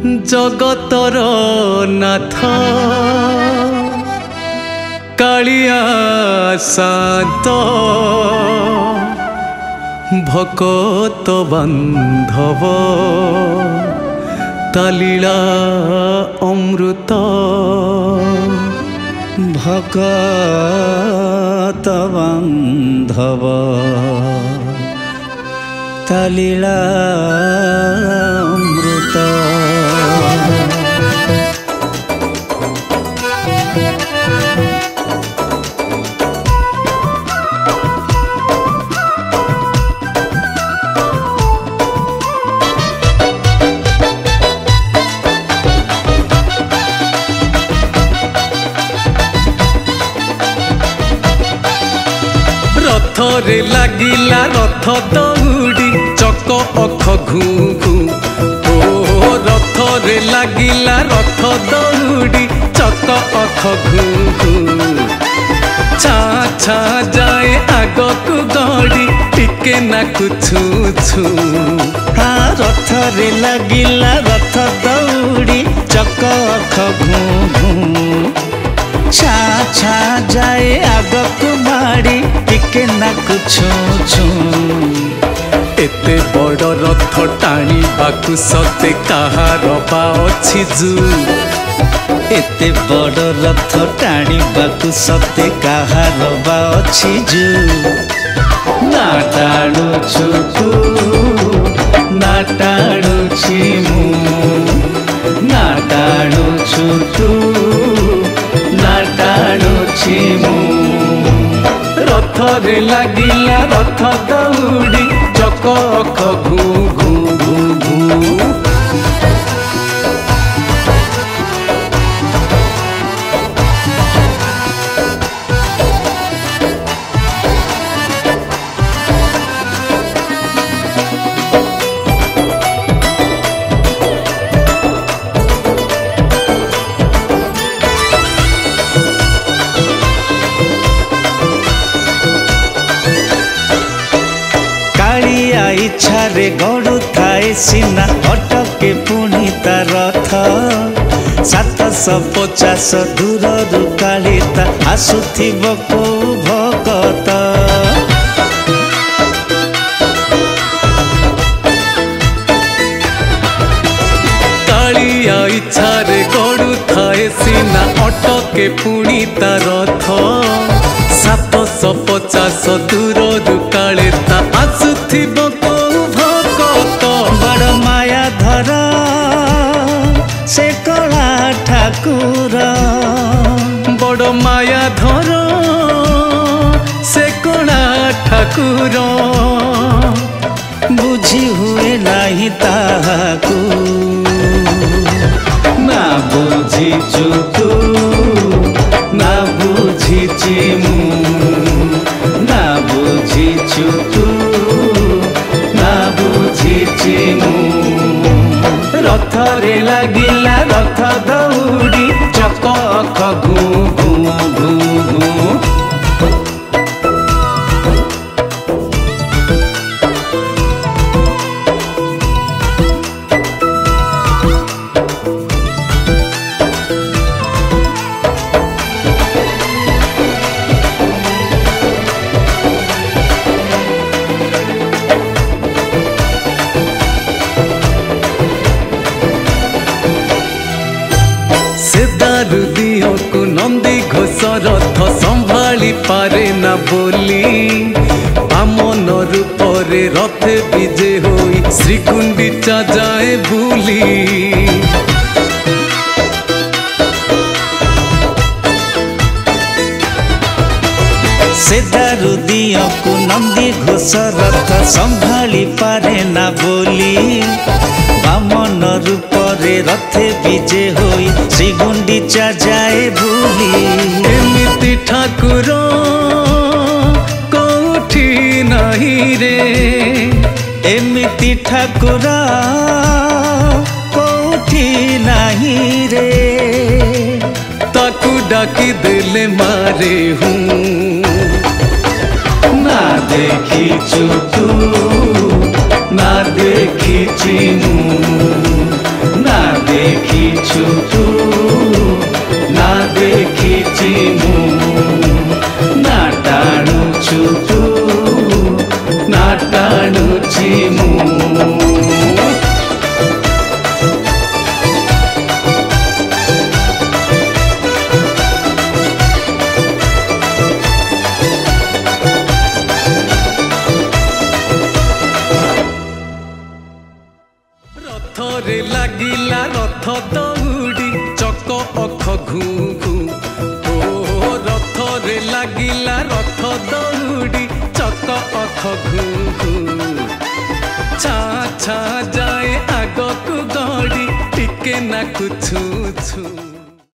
जगतर नाथ कालिया शांत भकत बांधव तालीला अमृत भकत बांधव तालीला अमृत। रथरे लागिला रथ दौड़ी चक अख घू घू ओ रथरे लागिला रथ दौड़ी चक अख घू घू छा छा जाए आगकु गड़ी टिके नाकु छू छू। हाँ रथरे लागिला रथ दौड़ी चक अख घू घू छा छा जाए आगकु माड़ी टिके नाकु छू छू। एते बड़ रथ टाणी बाकु सते कहार बा अछि जू एते बड़ रथ टाणी बाकु सते कहार बा अछि जू। ना टाणुछु तू ना टाणुछि मु ना टाणुछु तू ना टाणुछि मु। रथरे लागिला रथ दौड़ी चक अख घू घू घू घू। इच्छारे गड़ु थाए सीना अटके पुणी ता रथ 750 दूररु कालिता आसुथिब को भकत। कालिया इच्छारे गड़ु थाए सीना अटके पुणी ता रथ 750 दूररु कालिता आसुथिब से कला ठाकुर बड़ माया धर से कला ठाकुर बुझी हुए नहीं ताकू ना बुझीचु तू ना बुझीची मु ना बुझीचु तू ना बुझीची मु। रथरे लागिला रथ दौड़ी चक अख घू घू घू घू। दियो को नंदी घोष रथ संभाली पारे ना बोली बामन रूपरे रथ विजे होई श्रीकुंडिचा जाए बुली। से दारु दियो को नंदी घोष रथ संभाली पारे ना बोली बामन रूपरे रथ विजे होई श्री गुंडीचा जाए भूली। एमिति ठाकुर कोठी नहीं रे एमिति ठाकुर कोठी नहीं रे ताकू डाकी देले मारे हूँ ना देखी तू ना देखी ना देखिछु तू ना देखिछि मु ना टाणुछु तू ना टाणुछि मु रथरे लागिला रथ दौड़ी चक अख घू घू ओ रथरे लागिला रथ दौड़ी चक अख घू घू छा छा जाए आगकु गड़ी टिके नाकु छू छू।